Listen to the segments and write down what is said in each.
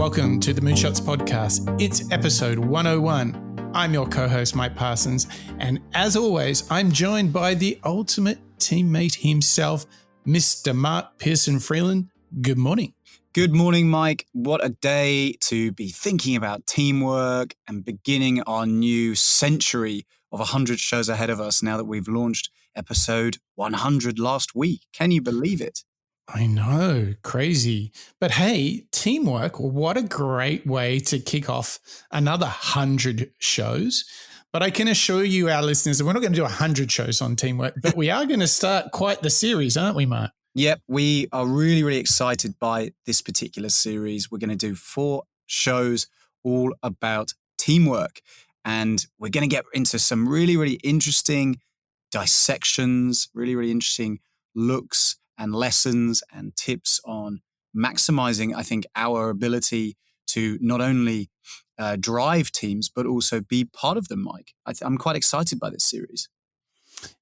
welcome to the Moonshots Podcast. It's episode 101. I'm your co-host, Mike Parsons, and as always, I'm joined by the ultimate teammate himself, Mr. Mark Pearson-Freeland. Good morning. Good morning, Mike. What a day to be thinking about teamwork and beginning our new century of 100 shows ahead of us now that we've launched episode 100 last week. Can you believe it? I know, crazy. But hey, teamwork, what a great way to kick off another 100 shows. But I can assure you, our listeners, that we're not going to do 100 shows on teamwork, but we are going to start quite the series, aren't we, Mark? Yep, we are really, really excited by this particular series. We're going to do 4 shows all about teamwork. And we're going to get into some really, really interesting dissections, really, really interesting looks and lessons and tips on maximizing, I think, our ability to not only drive teams, but also be part of them, Mike. I'm quite excited by this series.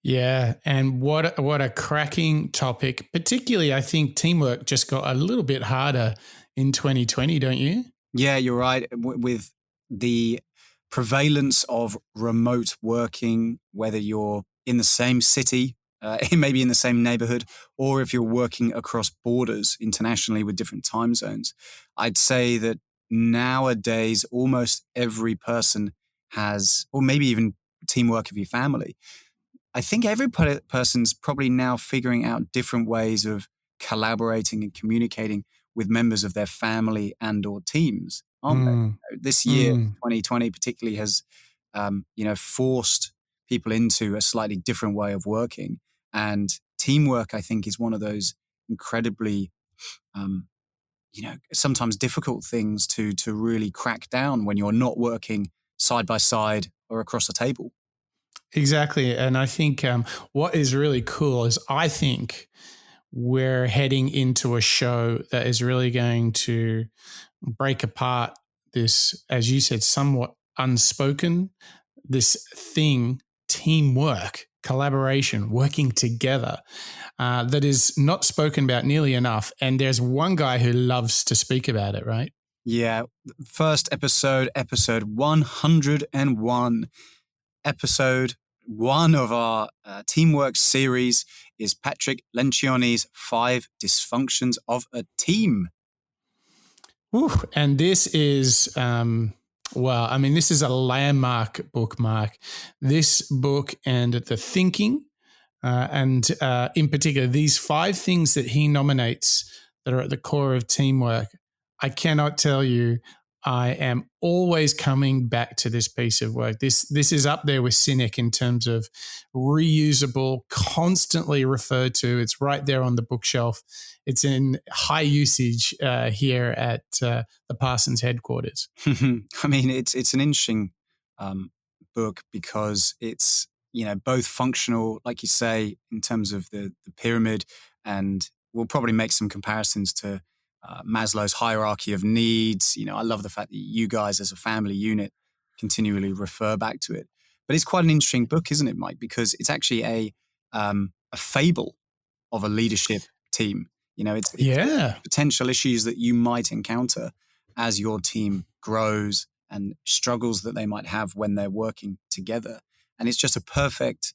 Yeah, and what a cracking topic. Particularly, I think teamwork just got a little bit harder in 2020, don't you? Yeah, you're right. With the prevalence of remote working, whether you're in the same city, maybe in the same neighborhood, or if you're working across borders internationally with different time zones, I'd say that nowadays almost every person has, or maybe even teamwork of your family. I think every person's probably now figuring out different ways of collaborating and communicating with members of their family and or teams, aren't they? This year, 2020 particularly, has forced people into a slightly different way of working. And teamwork, I think, is one of those incredibly, sometimes difficult things to really crack down when you're not working side by side or across a table. Exactly. And I think what is really cool is I think we're heading into a show that is really going to break apart this, as you said, somewhat unspoken, this thing, teamwork, collaboration, working together, that is not spoken about nearly enough. And there's one guy who loves to speak about it, right? Yeah. First episode 101. Episode 1 of our teamwork series is Patrick Lencioni's 5 Dysfunctions of a Team. Ooh, and this is, this is a landmark book, Mark. This book and the thinking, and in particular, these 5 things that he nominates that are at the core of teamwork. I cannot tell you, I am always coming back to this piece of work. This is up there with Cynic in terms of reusable, constantly referred to. It's right there on the bookshelf. It's in high usage here at the Parsons headquarters. I mean, it's an interesting book because it's both functional, like you say, in terms of the pyramid, and we'll probably make some comparisons to Maslow's hierarchy of needs. I love the fact that you guys as a family unit continually refer back to it. But it's quite an interesting book, isn't it, Mike? Because it's actually a fable of a leadership team. It's potential issues that you might encounter as your team grows and struggles that they might have when they're working together. And it's just a perfect,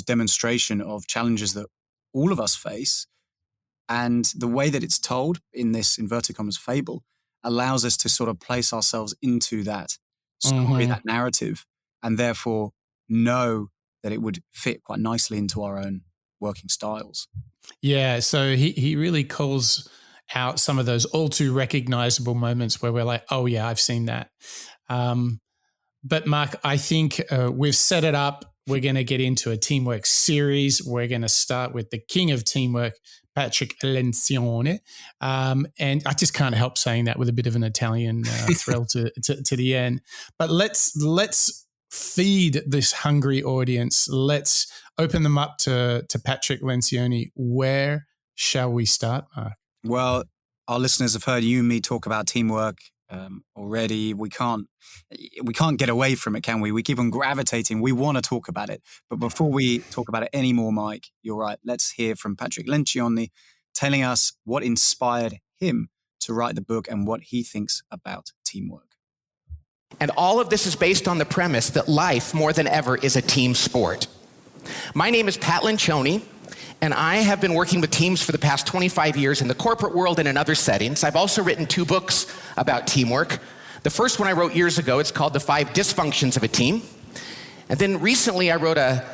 demonstration of challenges that all of us face. And the way that it's told in this inverted commas fable allows us to sort of place ourselves into that story, that narrative, and therefore know that it would fit quite nicely into our own working styles. Yeah, so he really calls out some of those all too recognizable moments where we're like, oh yeah, I've seen that. But Mark, I think we've set it up. We're going to get into a teamwork series. We're going to start with the king of teamwork, Patrick Lencioni. And I just can't help saying that with a bit of an Italian thrill to the end. But let's feed this hungry audience. Let's open them up to Patrick Lencioni. Where shall we start, Mark? Well, our listeners have heard you and me talk about teamwork already. We can't get away from it, can we? We keep on gravitating. We want to talk about it. But before we talk about it anymore, Mike, you're right. Let's hear from Patrick Lencioni telling us what inspired him to write the book and what he thinks about teamwork. And all of this is based on the premise that life, more than ever, is a team sport. My name is Pat Lencioni, and I have been working with teams for the past 25 years in the corporate world and in other settings. I've also written 2 books about teamwork. The first one I wrote years ago, it's called The Five Dysfunctions of a Team. And then recently I wrote a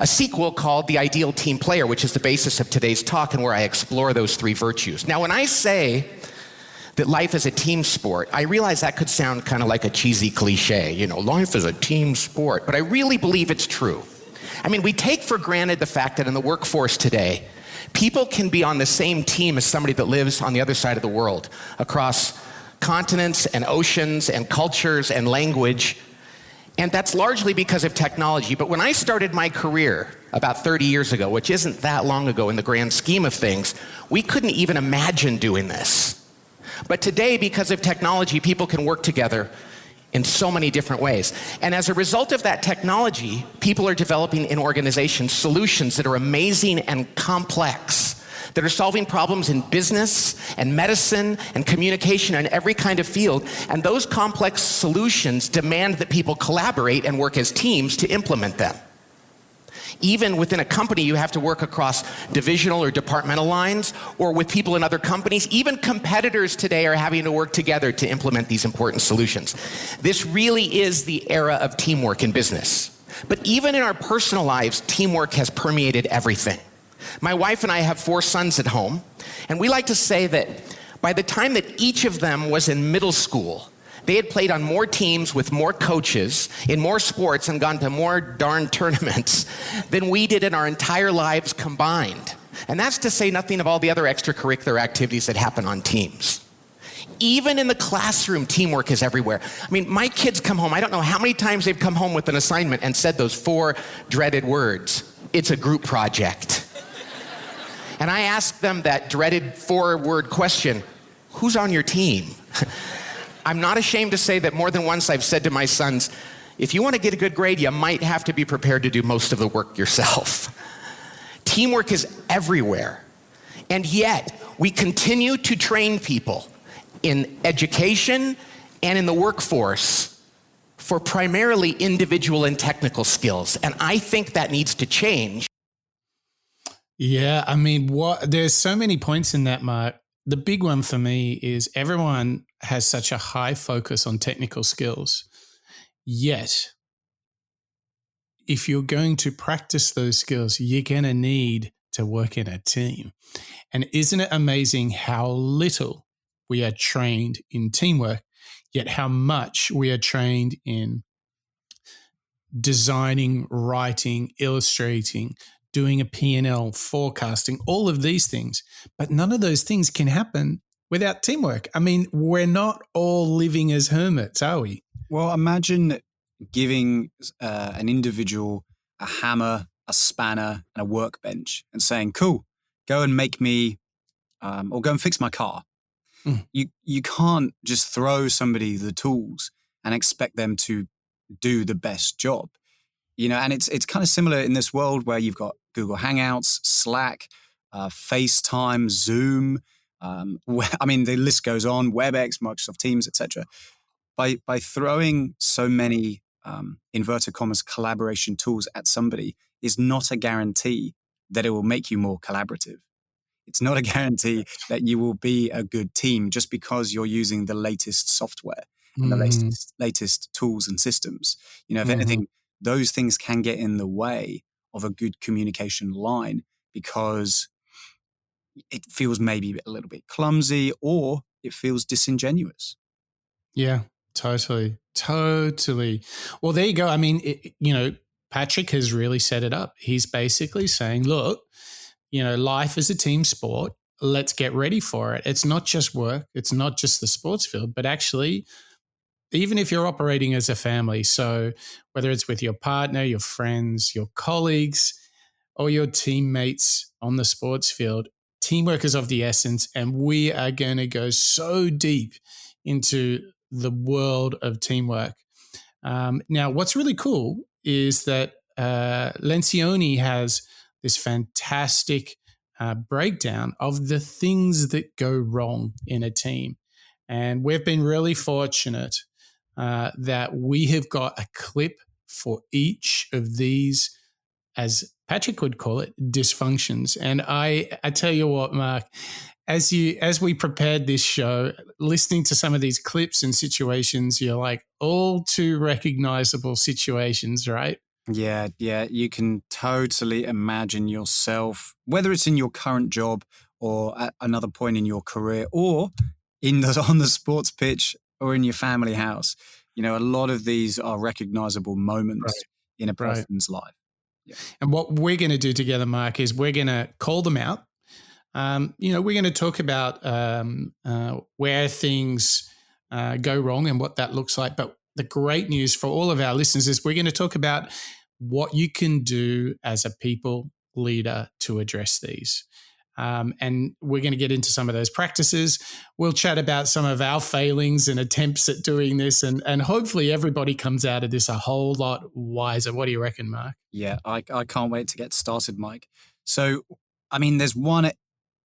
sequel called The Ideal Team Player, which is the basis of today's talk and where I explore those 3 virtues. Now, when I say that life is a team sport, I realize that could sound kind of like a cheesy cliche, life is a team sport, but I really believe it's true. I mean, we take for granted the fact that in the workforce today, people can be on the same team as somebody that lives on the other side of the world, across continents and oceans and cultures and language. And that's largely because of technology. But when I started my career about 30 years ago, which isn't that long ago in the grand scheme of things, we couldn't even imagine doing this. But today, because of technology, people can work together in so many different ways. And as a result of that technology, people are developing in organizations solutions that are amazing and complex, that are solving problems in business and medicine and communication and every kind of field. And those complex solutions demand that people collaborate and work as teams to implement them. Even within a company, you have to work across divisional or departmental lines, or with people in other companies. Even competitors today are having to work together to implement these important solutions. This really is the era of teamwork in business. But even in our personal lives, teamwork has permeated everything. My wife and I have 4 sons at home, and we like to say that by the time that each of them was in middle school, they had played on more teams with more coaches in more sports and gone to more darn tournaments than we did in our entire lives combined. And that's to say nothing of all the other extracurricular activities that happen on teams. Even in the classroom, teamwork is everywhere. I mean, my kids come home, I don't know how many times they've come home with an assignment and said those 4 dreaded words. It's a group project. And I ask them that dreaded 4-word question, who's on your team? I'm not ashamed to say that more than once I've said to my sons, if you want to get a good grade, you might have to be prepared to do most of the work yourself. Teamwork is everywhere. And yet, we continue to train people in education and in the workforce for primarily individual and technical skills. And I think that needs to change. Yeah, I mean, there's so many points in that, Mark. The big one for me is everyone has such a high focus on technical skills. Yet, if you're going to practice those skills, you're going to need to work in a team. And isn't it amazing how little we are trained in teamwork, yet how much we are trained in designing, writing, illustrating, doing a P&L, forecasting, all of these things. But none of those things can happen without teamwork. I mean, we're not all living as hermits, are we? Well, imagine giving an individual a hammer, a spanner, and a workbench and saying, cool, go and make me, or go and fix my car. You can't just throw somebody the tools and expect them to do the best job. And it's kind of similar in this world where you've got Google Hangouts, Slack, FaceTime, Zoom. The list goes on, WebEx, Microsoft Teams, etc. By throwing so many inverted commas collaboration tools at somebody is not a guarantee that it will make you more collaborative. It's not a guarantee that you will be a good team just because you're using the latest software and the latest tools and systems. If anything, those things can get in the way of a good communication line because it feels maybe a little bit clumsy or it feels disingenuous. Yeah, totally. Well, there you go. I mean, Patrick has really set it up. He's basically saying, look, life is a team sport. Let's get ready for it. It's not just work. It's not just the sports field, but actually, even if you're operating as a family, so whether it's with your partner, your friends, your colleagues, or your teammates on the sports field, teamwork is of the essence, and we are going to go so deep into the world of teamwork. Now, what's really cool is that Lencioni has this fantastic breakdown of the things that go wrong in a team. And we've been really fortunate that we have got a clip for each of these, as Patrick would call it, dysfunctions. And I tell you what, Mark, as we prepared this show, listening to some of these clips and situations, you're like, all too recognizable situations, right? Yeah. You can totally imagine yourself, whether it's in your current job or at another point in your career, or on the sports pitch or in your family house. A lot of these are recognizable moments in a person's life. Yeah. And what we're going to do together, Mark, is we're going to call them out. We're going to talk about where things go wrong and what that looks like. But the great news for all of our listeners is we're going to talk about what you can do as a people leader to address these. And we're going to get into some of those practices. We'll chat about some of our failings and attempts at doing this. And hopefully everybody comes out of this a whole lot wiser. What do you reckon, Mark? Yeah, I can't wait to get started, Mike. So, there's one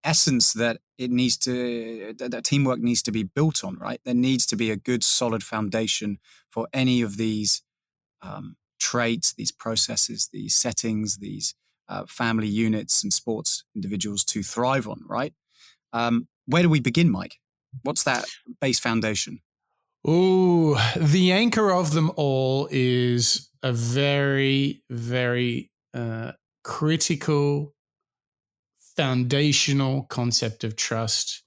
essence that that teamwork needs to be built on, right? There needs to be a good, solid foundation for any of these traits, these processes, these settings, these family units and sports individuals to thrive on, right? Where do we begin, Mike? What's that base foundation? Ooh, the anchor of them all is a very, very critical, foundational concept of trust.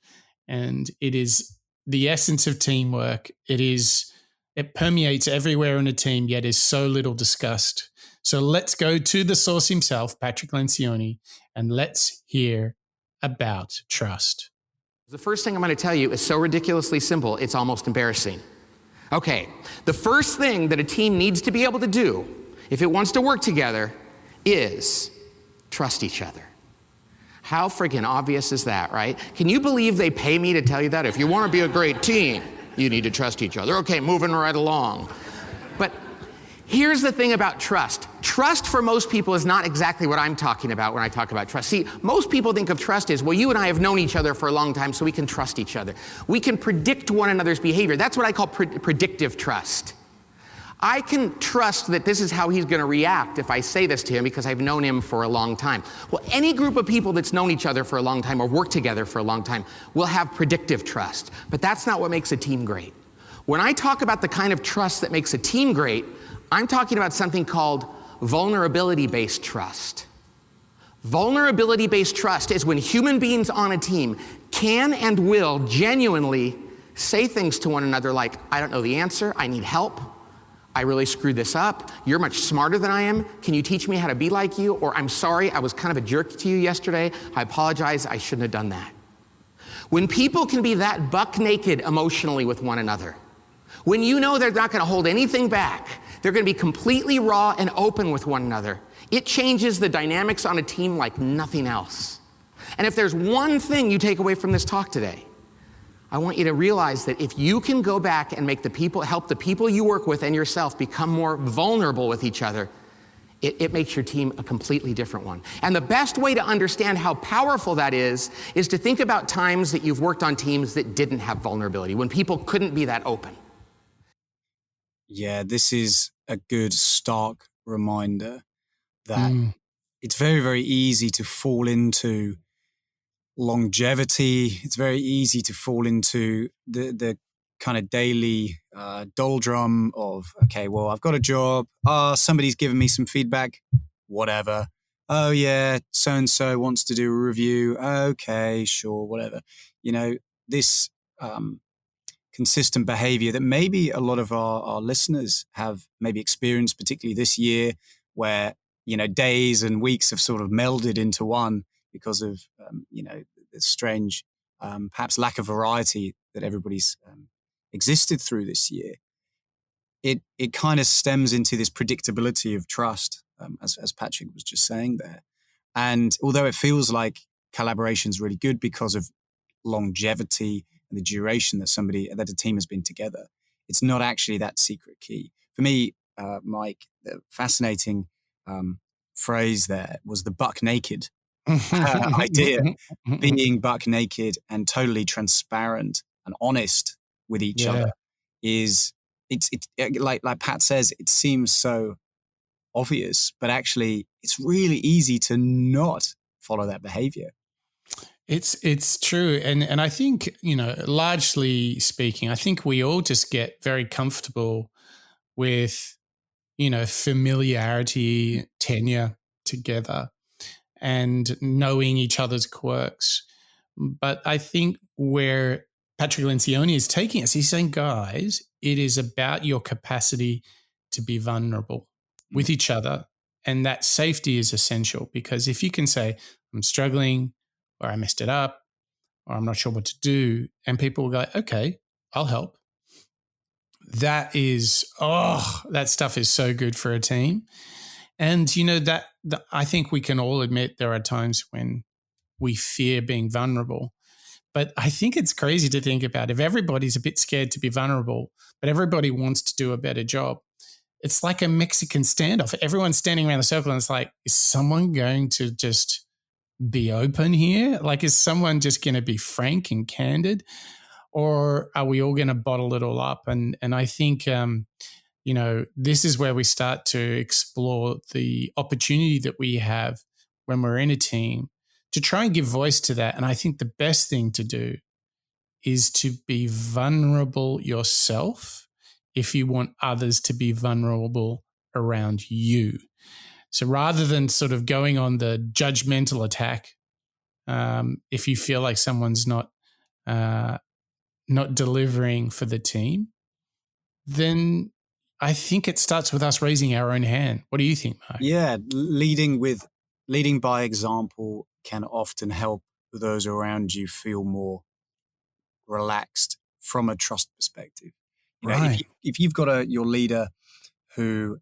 And it is the essence of teamwork. It permeates everywhere in a team, yet is so little discussed. So let's go to the source himself, Patrick Lencioni, and let's hear about trust. The first thing I'm going to tell you is so ridiculously simple, it's almost embarrassing. Okay, the first thing that a team needs to be able to do, if it wants to work together, is trust each other. How friggin' obvious is that, right? Can you believe they pay me to tell you that? If you want to be a great team, you need to trust each other. Okay, moving right along. But here's the thing about trust. Trust for most people is not exactly what I'm talking about when I talk about trust. See, most people think of trust as, well, you and I have known each other for a long time, so we can trust each other. We can predict one another's behavior. That's what I call predictive trust. I can trust that this is how he's going to react if I say this to him because I've known him for a long time. Well, any group of people that's known each other for a long time or worked together for a long time will have predictive trust. But that's not what makes a team great. When I talk about the kind of trust that makes a team great, I'm talking about something called vulnerability-based trust. Vulnerability-based trust is when human beings on a team can and will genuinely say things to one another like, I don't know the answer, I need help, I really screwed this up, you're much smarter than I am, can you teach me how to be like you? Or I'm sorry, I was kind of a jerk to you yesterday, I apologize, I shouldn't have done that. When people can be that buck naked emotionally with one another, when you know they're not going to hold anything back, they're going to be completely raw and open with one another, it changes the dynamics on a team like nothing else. And if there's one thing you take away from this talk today, I want you to realize that if you can go back and help the people you work with and yourself become more vulnerable with each other, it makes your team a completely different one. And the best way to understand how powerful that is to think about times that you've worked on teams that didn't have vulnerability, when people couldn't be that open. Yeah, this is a good stark reminder that it's very, very easy to fall into longevity. It's very easy to fall into the kind of daily doldrum of, okay, well, I've got a job. Somebody's given me some feedback, whatever. Oh yeah, so-and-so wants to do a review. Okay, sure, whatever. This consistent behavior that maybe a lot of our listeners have maybe experienced, particularly this year, where, days and weeks have sort of melded into one because of, the strange, perhaps lack of variety that everybody's existed through this year. It kind of stems into this predictability of trust, as Patrick was just saying there. And although it feels like collaboration is really good because of longevity and the duration that a team has been together, it's not actually that secret key. For me, Mike, the fascinating phrase there was the buck naked. idea, being buck naked and totally transparent and honest with each Yeah. other is it's like Pat says, it seems so obvious, but actually it's really easy to not follow that behavior. It's true. And I think, largely speaking, I think we all just get very comfortable with, familiarity, tenure together and knowing each other's quirks. But I think where Patrick Lencioni is taking us, he's saying, guys, it is about your capacity to be vulnerable with each other. And that safety is essential, because if you can say, I'm struggling, or I messed it up, or I'm not sure what to do, and people will go, okay, I'll help. That stuff is so good for a team. And, I think we can all admit there are times when we fear being vulnerable. But I think it's crazy to think about, if everybody's a bit scared to be vulnerable, but everybody wants to do a better job. It's like a Mexican standoff. Everyone's standing around the circle and it's like, is someone going to just be open here? Like, is someone just going to be frank and candid? Or are we all going to bottle it all up? And I think, this is where we start to explore the opportunity that we have when we're in a team to try and give voice to that. And I think the best thing to do is to be vulnerable yourself if you want others to be vulnerable around you. So rather than sort of going on the judgmental attack, if you feel like someone's not delivering for the team, then I think it starts with us raising our own hand. What do you think, Mark? Yeah, leading by example can often help those around you feel more relaxed from a trust perspective. Right. If you've got your leader who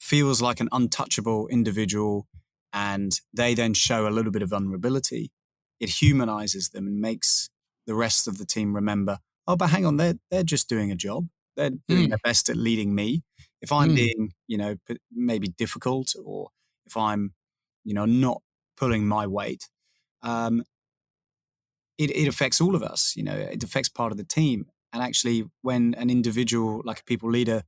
feels like an untouchable individual and they then show a little bit of vulnerability, it humanizes them and makes the rest of the team remember, oh, but hang on, they're just doing a job. They're doing their best at leading me. If I'm being, maybe difficult, or if I'm, not pulling my weight, it affects all of us. It affects part of the team. And actually, when an individual, like a people leader,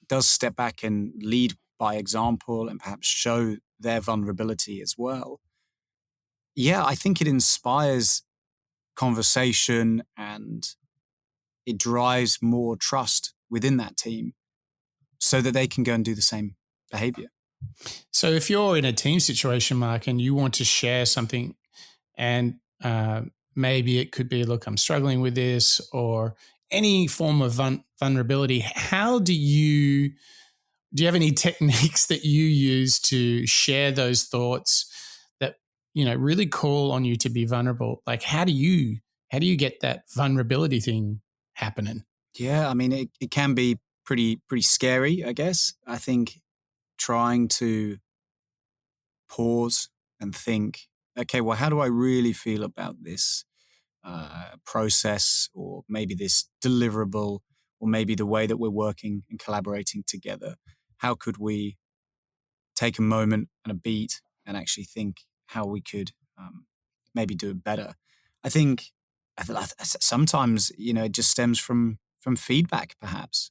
does step back and lead by example and perhaps show their vulnerability as well, yeah, I think it inspires conversation and it drives more trust within that team so that they can go and do the same behavior. So if you're in a team situation, Mark, and you want to share something, and maybe it could be, look, I'm struggling with this, or any form of vulnerability, how do you have any techniques that you use to share those thoughts that, really call on you to be vulnerable? Like, how do you get that vulnerability thing happening? Yeah, I mean, it can be pretty scary, I guess. I think trying to pause and think, okay, well, how do I really feel about this process, or maybe this deliverable, or maybe the way that we're working and collaborating together? How could we take a moment and a beat and actually think how we could maybe do it better? I think sometimes, it just stems from feedback, perhaps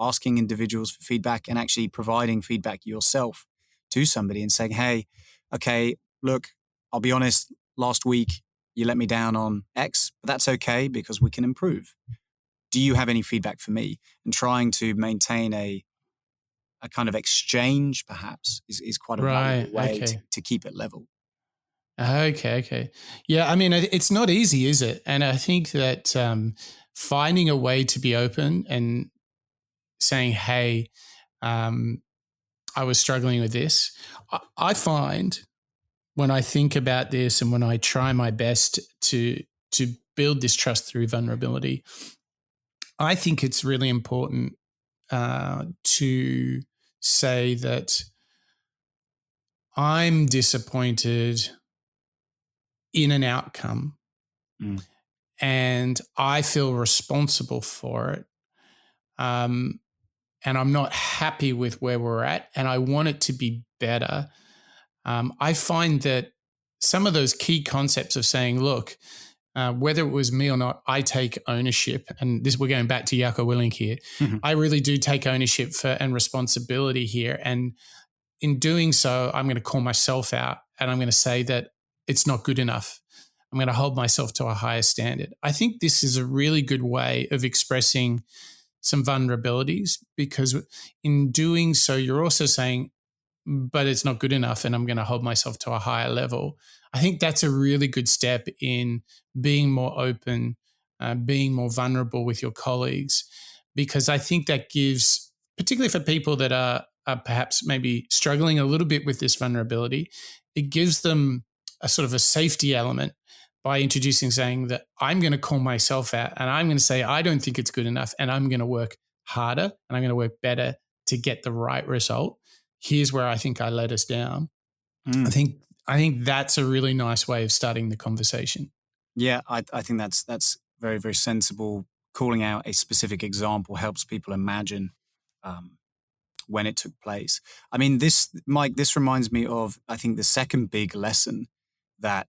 asking individuals for feedback and actually providing feedback yourself to somebody and saying, hey, okay, look, I'll be honest, last week you let me down on X, but that's okay because we can improve. Do you have any feedback for me? And trying to maintain a kind of exchange, perhaps, is quite a valuable way to keep it level. Okay. Yeah, I mean, it's not easy, is it? And I think that finding a way to be open and saying, hey, I was struggling with this. I find when I think about this and when I try my best to build this trust through vulnerability, I think it's really important to say that I'm disappointed in an outcome and I feel responsible for it. And I'm not happy with where we're at and I want it to be better. I find that some of those key concepts of saying, look, whether it was me or not, I take ownership. And this, we're going back to Jocko Willink here. Mm-hmm. I really do take ownership for and responsibility here. And in doing so, I'm going to call myself out and I'm going to say that it's not good enough. I'm going to hold myself to a higher standard. I think this is a really good way of expressing some vulnerabilities, because in doing so, you're also saying, but it's not good enough and I'm going to hold myself to a higher level. I think that's a really good step in being more open, being more vulnerable with your colleagues, because I think that gives, particularly for people that are perhaps maybe struggling a little bit with this vulnerability, it gives them a sort of a safety element by introducing, saying that I'm going to call myself out and I'm going to say, I don't think it's good enough and I'm going to work harder and I'm going to work better to get the right result. Here's where I think I let us down. I think that's a really nice way of starting the conversation. Yeah, I think that's very, very sensible. Calling out a specific example helps people imagine when it took place. I mean, Mike, this reminds me of, I think, the second big lesson that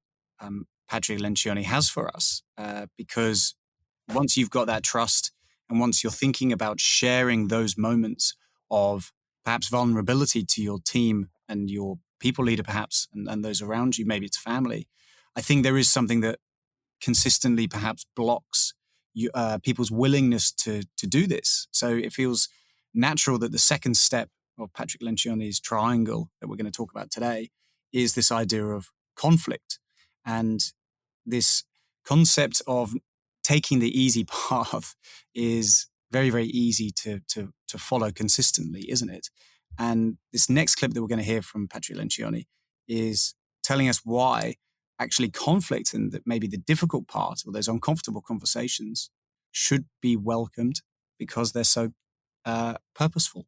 Patrick Lencioni has for us, because once you've got that trust and once you're thinking about sharing those moments of perhaps vulnerability to your team and your people leader perhaps, and those around you, maybe it's family, I think there is something that consistently perhaps blocks people's willingness to do this. So it feels natural that the second step of Patrick Lencioni's triangle that we're going to talk about today is this idea of conflict. And this concept of taking the easy path is very, very easy to follow consistently, isn't it? And this next clip that we're going to hear from Patrick Lencioni is telling us why actually conflict and maybe the difficult part or those uncomfortable conversations should be welcomed because they're so purposeful.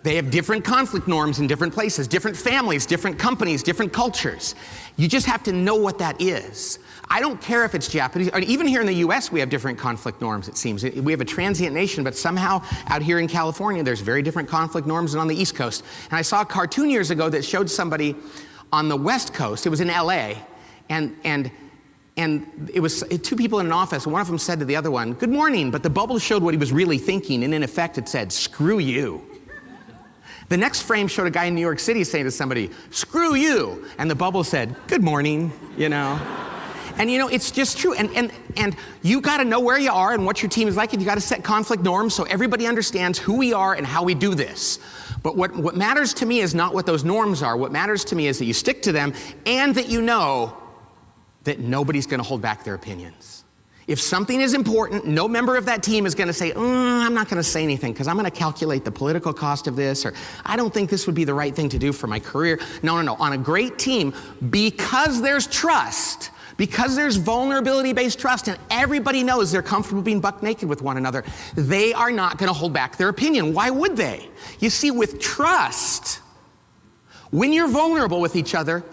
They have different conflict norms in different places, different families, different companies, different cultures. You just have to know what that is. I don't care if it's Japanese, or even here in the US, we have different conflict norms, it seems. We have a transient nation, but somehow out here in California, there's very different conflict norms than on the East Coast. And I saw a cartoon years ago that showed somebody on the West Coast, it was in LA, and it was two people in an office, and one of them said to the other one, "Good morning," but the bubble showed what he was really thinking, and in effect it said, "Screw you." The next frame showed a guy in New York City saying to somebody, "Screw you," and the bubble said, "Good morning," you know. And you know, it's just true. And you got to know where you are and what your team is like, and you got to set conflict norms so everybody understands who we are and how we do this. But what matters to me is not what those norms are. What matters to me is that you stick to them and that you know that nobody's going to hold back their opinions. If something is important, no member of that team is going to say, I'm not going to say anything because I'm going to calculate the political cost of this, or I don't think this would be the right thing to do for my career. No. On a great team, because there's trust, because there's vulnerability-based trust, and everybody knows they're comfortable being buck naked with one another, they are not going to hold back their opinion. Why would they? You see, with trust, when you're vulnerable with each other,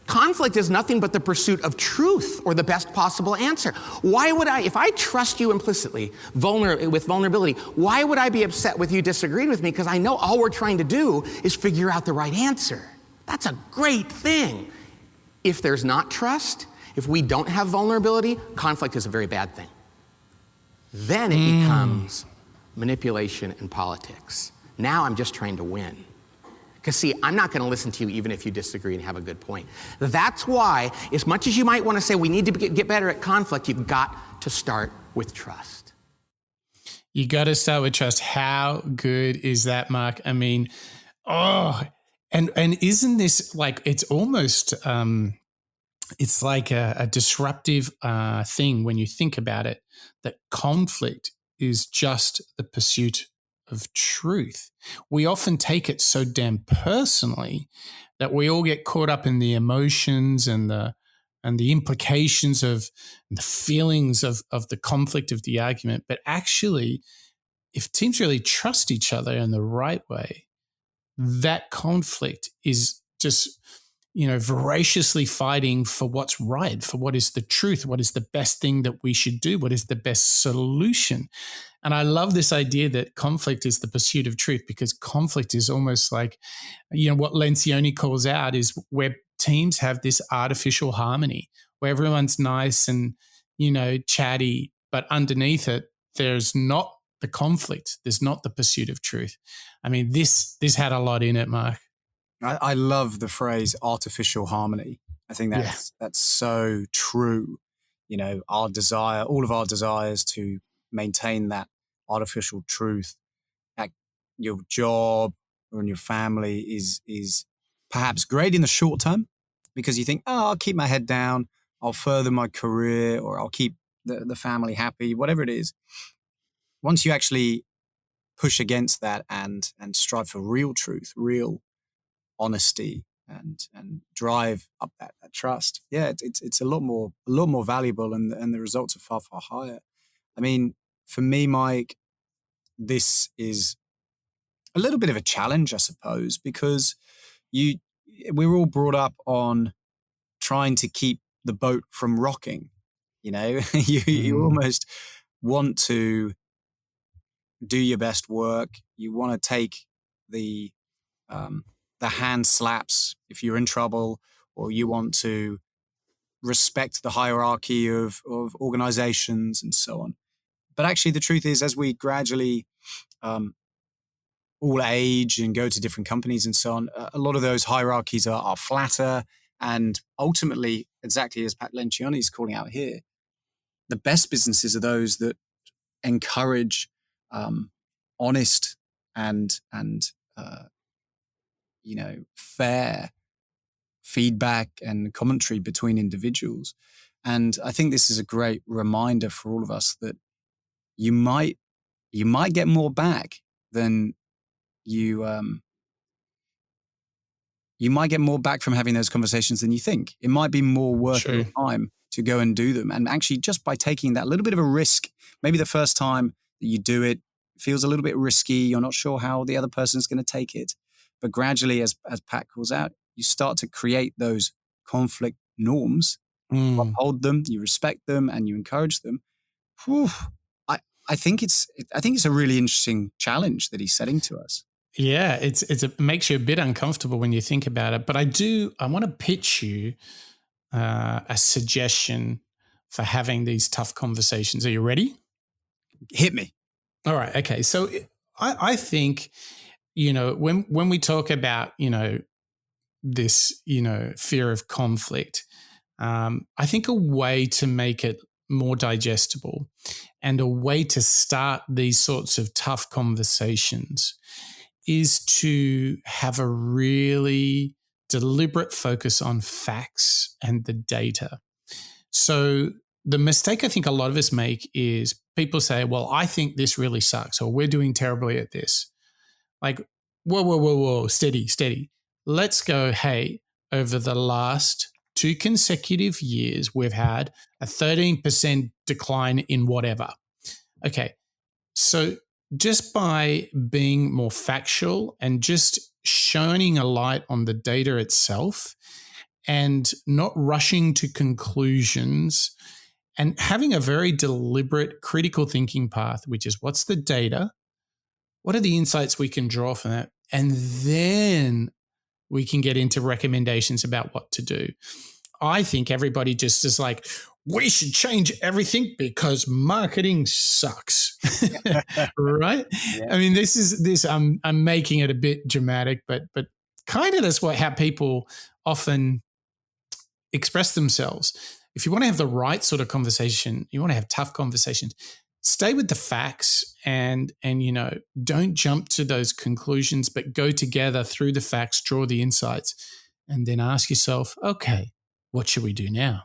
conflict is nothing but the pursuit of truth or the best possible answer. Why would if I trust you implicitly with vulnerability, why would I be upset with you disagreeing with me? Because I know all we're trying to do is figure out the right answer. That's a great thing. If there's not trust, if we don't have vulnerability, conflict is a very bad thing. Then it becomes manipulation and politics. Now I'm just trying to win. Because see, I'm not going to listen to you even if you disagree and have a good point. That's why, as much as you might want to say we need to get better at conflict, you've got to start with trust. You got to start with trust. How good is that, Mark? I mean, and isn't this like, it's almost, it's like a disruptive thing when you think about it, that conflict is just the pursuit of truth. We often take it so damn personally that we all get caught up in the emotions and the implications of the feelings of the conflict of the argument. But actually, if teams really trust each other in the right way, that conflict is just, voraciously fighting for what's right, for what is the truth, what is the best thing that we should do, what is the best solution. And I love this idea that conflict is the pursuit of truth, because conflict is almost like, what Lencioni calls out is where teams have this artificial harmony where everyone's nice and, chatty, but underneath it, there's not the conflict. There's not the pursuit of truth. I mean, this had a lot in it, Mark. I love the phrase artificial harmony. I think that's so true. Our desire, all of our desires to maintain that artificial truth at your job or in your family is perhaps great in the short term because you think, I'll keep my head down, I'll further my career, or I'll keep the family happy, whatever it is. Once you actually push against that and strive for real truth, real honesty, and drive up that trust, it's a lot more valuable, and the results are far, far higher. I mean, for me, Mike, this is a little bit of a challenge, I suppose, because we're all brought up on trying to keep the boat from rocking. You almost want to do your best work. You want to take the hand slaps if you're in trouble, or you want to respect the hierarchy of organizations and so on. But actually, the truth is, as we gradually all age and go to different companies and so on, a lot of those hierarchies are flatter. And ultimately, exactly as Pat Lencioni is calling out here, the best businesses are those that encourage honest and fair feedback and commentary between individuals. And I think this is a great reminder for all of us that you might get more back than you might get more back from having those conversations than you think. It might be more worth your time to go and do them. And actually, just by taking that little bit of a risk, maybe the first time that you do it feels a little bit risky. You're not sure how the other person's going to take it. But gradually, as Pat calls out, you start to create those conflict norms, you uphold them, you respect them, and you encourage them. Whew. I think it's a really interesting challenge that he's setting to us. Yeah, it makes you a bit uncomfortable when you think about it. But I want to pitch you a suggestion for having these tough conversations. Are you ready? Hit me. All right. Okay. So I think, when we talk about, this, fear of conflict, I think a way to make it more digestible and a way to start these sorts of tough conversations is to have a really deliberate focus on facts and the data. So the mistake I think a lot of us make is people say, well, I think this really sucks, or we're doing terribly at this. Like, whoa, steady. Let's go, hey, over the last 2 consecutive years, we've had a 13% decline in whatever. Okay, so just by being more factual and just shining a light on the data itself and not rushing to conclusions and having a very deliberate critical thinking path, which is what's the data? What are the insights we can draw from that? And then we can get into recommendations about what to do. I think everybody just is like, we should change everything because marketing sucks, right? Yeah. I mean, I'm making it a bit dramatic, but kind of that's how people often express themselves. If you want to have the right sort of conversation, you want to have tough conversations, stay with the facts and don't jump to those conclusions, but go together through the facts, draw the insights, and then ask yourself, okay, what should we do now?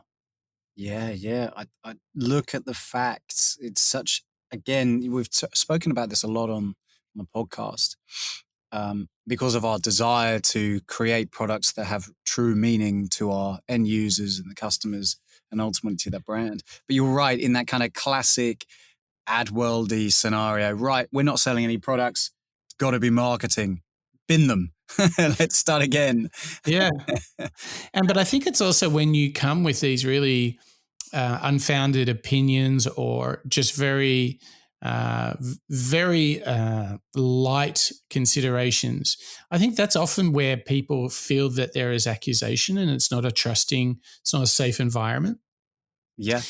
Yeah. I look at the facts. It's such, again, we've spoken about this a lot on the podcast because of our desire to create products that have true meaning to our end users and the customers and ultimately to the brand. But you're right, in that kind of classic ad worldy scenario, right? We're not selling any products. It's got to be marketing. Bin them. Let's start again. Yeah. But I think it's also when you come with these really unfounded opinions or just very very light considerations. I think that's often where people feel that there is accusation and it's not a safe environment. Yeah.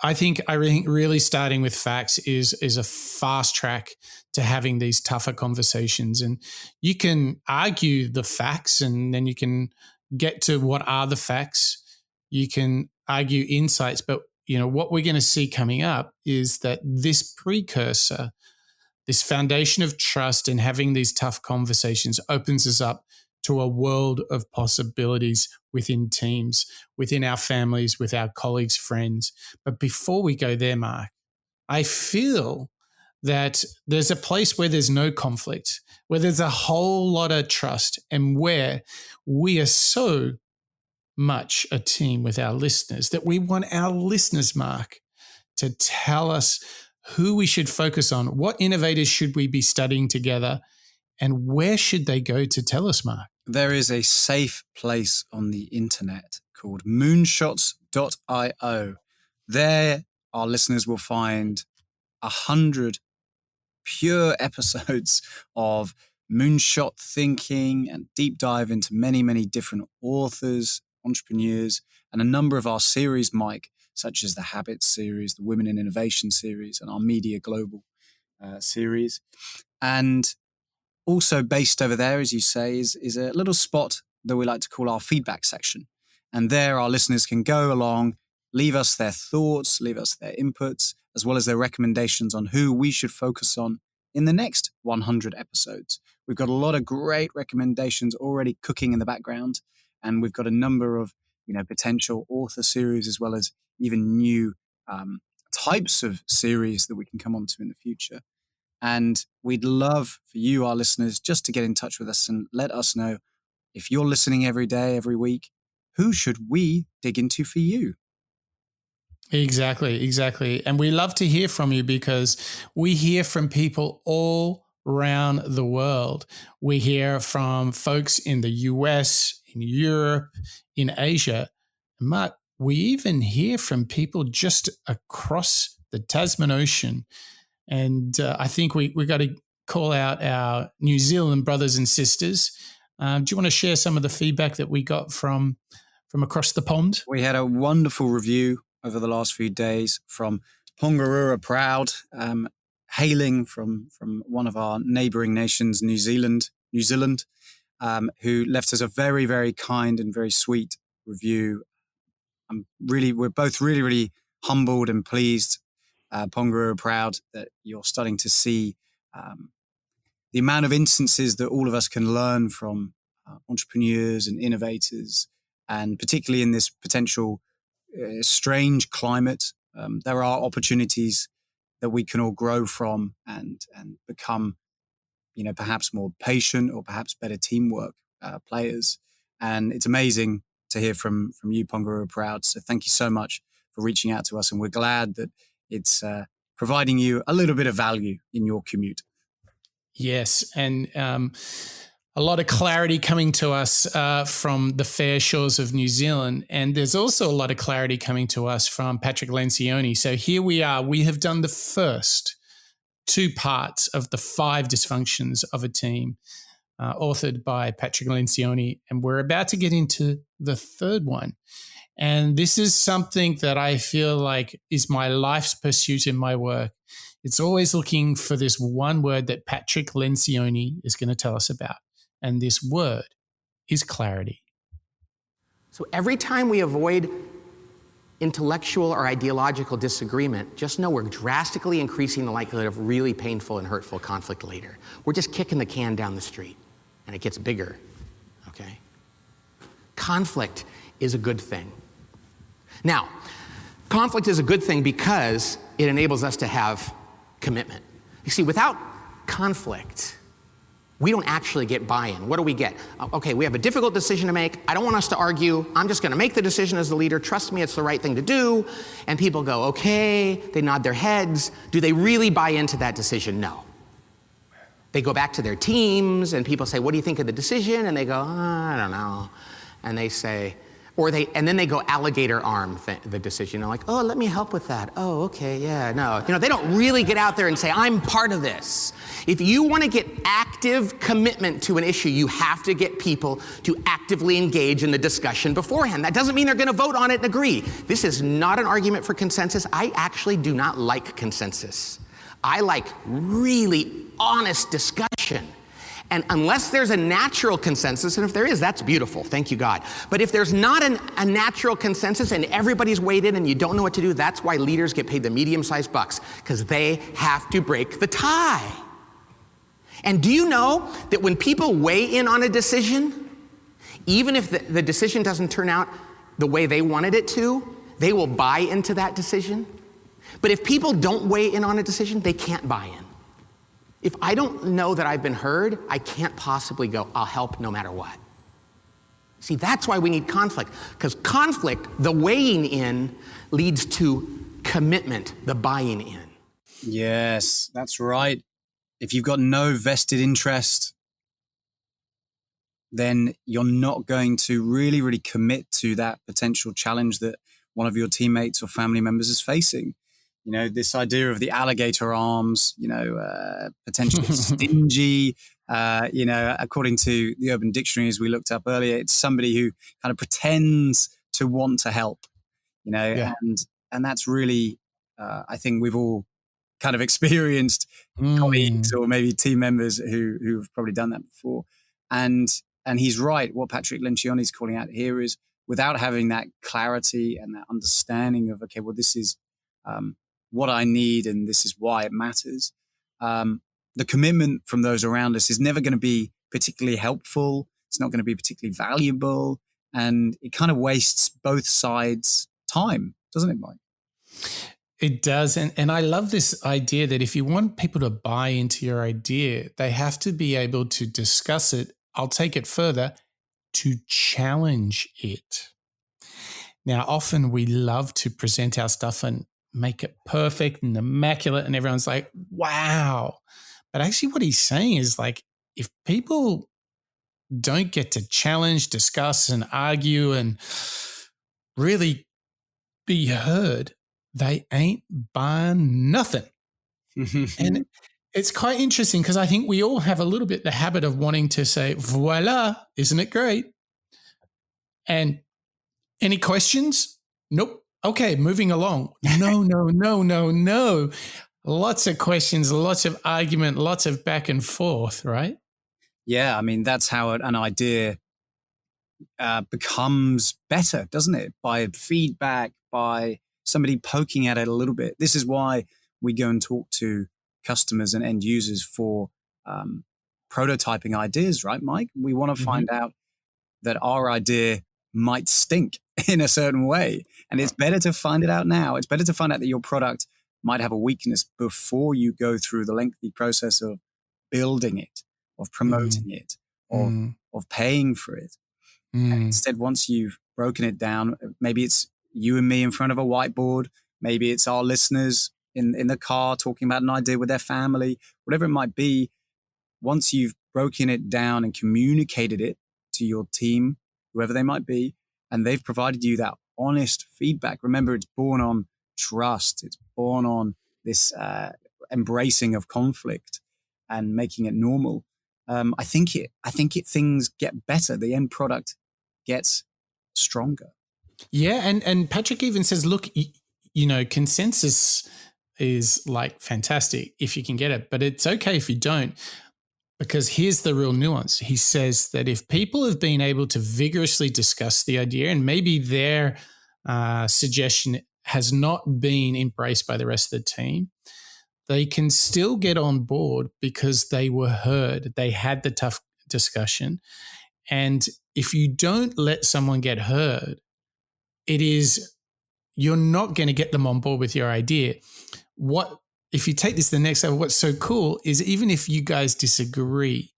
I think really starting with facts is a fast track to having these tougher conversations. And you can argue the facts and then you can get to what are the facts. You can argue insights, but what we're going to see coming up is that this precursor, this foundation of trust and having these tough conversations opens us up to a world of possibilities within teams, within our families, with our colleagues, friends. But before we go there, Mark, I feel that there's a place where there's no conflict, where there's a whole lot of trust, and where we are so much a team with our listeners that we want our listeners, Mark, to tell us who we should focus on, what innovators should we be studying together, and where should they go to tell us, Mark? There is a safe place on the internet called moonshots.io. There, our listeners will find 100 pure episodes of moonshot thinking and deep dive into many, many different authors, entrepreneurs, and a number of our series, Mike, such as the Habits series, the Women in Innovation series, and our Media Global series. And also based over there, as you say, is a little spot that we like to call our feedback section. And there our listeners can go along, leave us their thoughts, leave us their inputs, as well as their recommendations on who we should focus on in the next 100 episodes. We've got a lot of great recommendations already cooking in the background. And we've got a number of potential author series, as well as even new types of series that we can come on to in the future. And we'd love for you, our listeners, just to get in touch with us and let us know, if you're listening every day, every week, who should we dig into for you? Exactly. And we love to hear from you because we hear from people all around the world. We hear from folks in the US, in Europe, in Asia. Mark, we even hear from people just across the Tasman Ocean. And I think we got to call out our New Zealand brothers and sisters. Do you want to share some of the feedback that we got from across the pond? We had a wonderful review over the last few days from Pongarura Proud, hailing from one of our neighbouring nations, New Zealand, who left us a very, very kind and very sweet review. We're both really, really humbled and pleased, Pongarura Proud, that you're starting to see the amount of instances that all of us can learn from entrepreneurs and innovators, and particularly in this potential strange climate, there are opportunities that we can all grow from and become, perhaps more patient or perhaps better teamwork players. And it's amazing to hear from you, Pongarura Proud. So thank you so much for reaching out to us, and we're glad that it's providing you a little bit of value in your commute. Yes, and a lot of clarity coming to us from the fair shores of New Zealand. And there's also a lot of clarity coming to us from Patrick Lencioni. So here we are. We have done the first 2 parts of the 5 Dysfunctions of a Team, authored by Patrick Lencioni. And we're about to get into the 3rd one. And this is something that I feel like is my life's pursuit in my work. It's always looking for this one word that Patrick Lencioni is going to tell us about. And this word is clarity. So every time we avoid intellectual or ideological disagreement, just know we're drastically increasing the likelihood of really painful and hurtful conflict later. We're just kicking the can down the street, and it gets bigger, okay? Conflict is a good thing. Now, conflict is a good thing because it enables us to have commitment. You see, without conflict, we don't actually get buy-in. What do we get? Okay, we have a difficult decision to make. I don't want us to argue. I'm just going to make the decision as the leader. Trust me, it's the right thing to do. And people go, okay. They nod their heads. Do they really buy into that decision? No. They go back to their teams, and people say, what do you think of the decision? And they go, I don't know. And they say, And then they go alligator arm the decision. Like, oh, let me help with that. Oh, okay, yeah, no. They don't really get out there and say, I'm part of this. If you want to get active commitment to an issue, you have to get people to actively engage in the discussion beforehand. That doesn't mean they're going to vote on it and agree. This is not an argument for consensus. I actually do not like consensus. I like really honest discussion. And unless there's a natural consensus, and if there is, that's beautiful, thank you God. But if there's not a natural consensus and everybody's weighed in and you don't know what to do, that's why leaders get paid the medium-sized bucks, because they have to break the tie. And do you know that when people weigh in on a decision, even if the decision doesn't turn out the way they wanted it to, they will buy into that decision? But if people don't weigh in on a decision, they can't buy in. If I don't know that I've been heard, I can't possibly go, I'll help no matter what. See, that's why we need conflict. Because conflict, the weighing in, leads to commitment, the buying in. Yes, that's right. If you've got no vested interest, then you're not going to really, really commit to that potential challenge that one of your teammates or family members is facing. This idea of the alligator arms, potentially stingy, according to the Urban Dictionary, as we looked up earlier, it's somebody who kind of pretends to want to help, and that's really, I think we've all kind of experienced colleagues or maybe team members who've probably done that before. And he's right. What Patrick Lencioni is calling out here is without having that clarity and that understanding of, okay, well, this is, what I need, and this is why it matters. The commitment from those around us is never going to be particularly helpful. It's not going to be particularly valuable, and it kind of wastes both sides' time, doesn't it, Mike? It does. And I love this idea that if you want people to buy into your idea, they have to be able to discuss it. I'll take it further, to challenge it. Now, often we love to present our stuff and make it perfect and immaculate, and everyone's like, wow. But actually what he's saying is, like, if people don't get to challenge, discuss, and argue and really be heard, they ain't buying nothing. And it's quite interesting because I think we all have a little bit the habit of wanting to say, voila, isn't it great? And any questions? Nope. Okay, moving along. No. Lots of questions, lots of argument, lots of back and forth, right? Yeah, I mean, that's how an idea becomes better, doesn't it? By feedback, by somebody poking at it a little bit. This is why we go and talk to customers and end users for prototyping ideas, right, Mike? We want to find out that our idea might stink in a certain way. And it's better to find it out now. It's better to find out that your product might have a weakness before you go through the lengthy process of building it, of promoting it, of paying for it. And instead, once you've broken it down, maybe it's you and me in front of a whiteboard. Maybe it's our listeners in the car talking about an idea with their family, whatever it might be. Once you've broken it down and communicated it to your team, whoever they might be, and they've provided you that honest feedback. Remember, it's born on trust. It's born on this embracing of conflict and making it normal. I think things get better. The end product gets stronger. Yeah, and Patrick even says, look, consensus is like fantastic if you can get it, but it's okay if you don't. Because here's the real nuance. He says that if people have been able to vigorously discuss the idea and maybe their suggestion has not been embraced by the rest of the team, they can still get on board because they were heard. They had the tough discussion. And if you don't let someone get heard, you're not going to get them on board with your idea. If you take this to the next level, what's so cool is even if you guys disagree,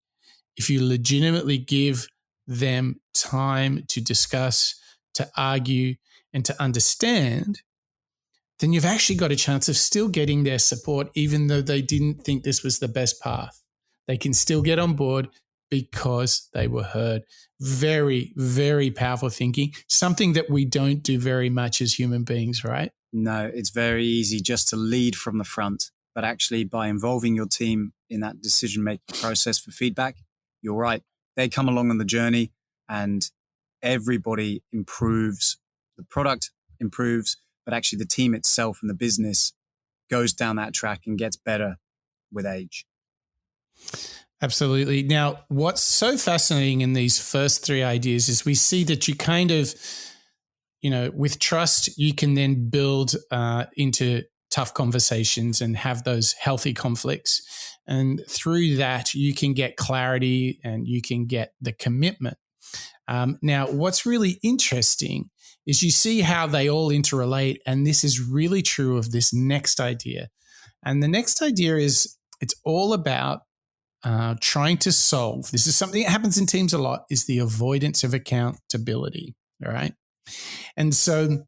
if you legitimately give them time to discuss, to argue, and to understand, then you've actually got a chance of still getting their support, even though they didn't think this was the best path. They can still get on board because they were heard. Very, very powerful thinking, something that we don't do very much as human beings, right? No, it's very easy just to lead from the front. But actually, by involving your team in that decision-making process for feedback, you're right. They come along on the journey and everybody improves. The product improves, but actually the team itself and the business goes down that track and gets better with age. Absolutely. Now, what's so fascinating in these first three ideas is we see that you kind of, with trust, you can then build into tough conversations and have those healthy conflicts. And through that, you can get clarity and you can get the commitment. Now, what's really interesting is you see how they all interrelate. And this is really true of this next idea. And the next idea is it's all about trying to solve. This is something that happens in teams a lot, is the avoidance of accountability. All right. And so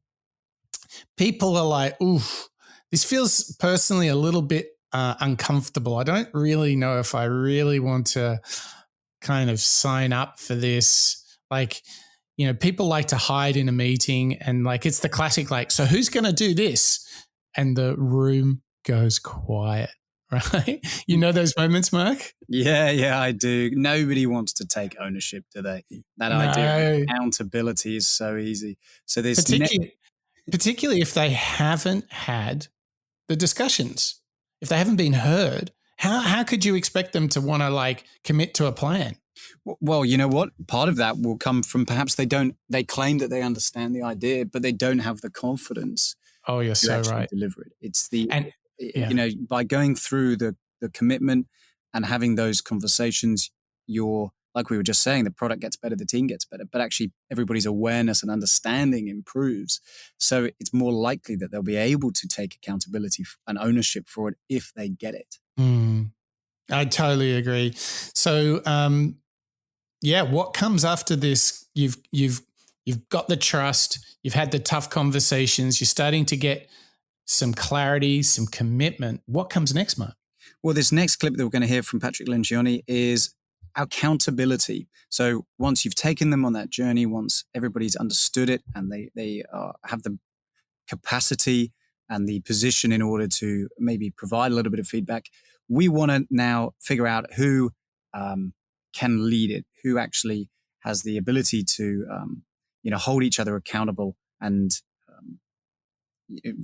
people are like, oof, this feels personally a little bit uncomfortable. I don't really know if I really want to kind of sign up for this. Like, people like to hide in a meeting and like, it's the classic, like, so who's going to do this? And the room goes quiet, right? You know those moments, Mark? Yeah, I do. Nobody wants to take ownership, do they? That idea of accountability is so easy. So this particularly if they haven't had the discussions, if they haven't been heard, how could you expect them to want to like commit to a plan? Well, you know what? Part of that will come from perhaps they claim that they understand the idea, but they don't have the confidence. Oh, you're so right. Deliver it. It's by going through the commitment and having those conversations, you're, like we were just saying, the product gets better, the team gets better, but actually everybody's awareness and understanding improves. So it's more likely that they'll be able to take accountability and ownership for it if they get it. I totally agree. So, what comes after this? You've got the trust, you've had the tough conversations, you're starting to get some clarity, some commitment. What comes next, Mark? Well, this next clip that we're going to hear from Patrick Lencioni is accountability. So once you've taken them on that journey, once everybody's understood it and they have the capacity and the position in order to maybe provide a little bit of feedback, we want to now figure out who can lead it, who actually has the ability to hold each other accountable and